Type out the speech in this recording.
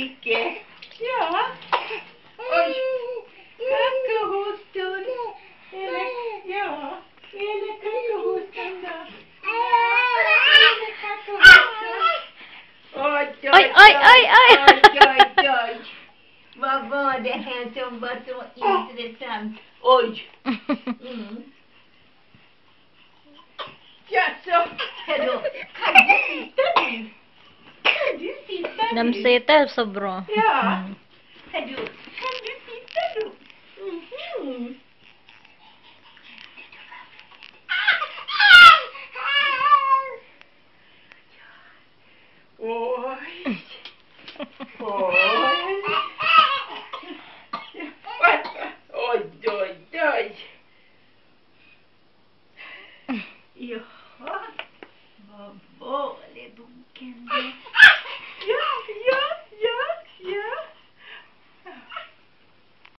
mycket. Ja. Oj. Kackhostor. Eller kackhostan då. Eller kackhostan. Oj, oj, oj, oj, oj, oj, oj. Vad var det här som var så intressant? Oj. Jaså, hallå, kan du sitta nu? Kan du sitta nu? De sitter så bra. Ja. Hallå, kan du sitta nu? Oj. Oj, oj, oj. Jaha, vad var det boken?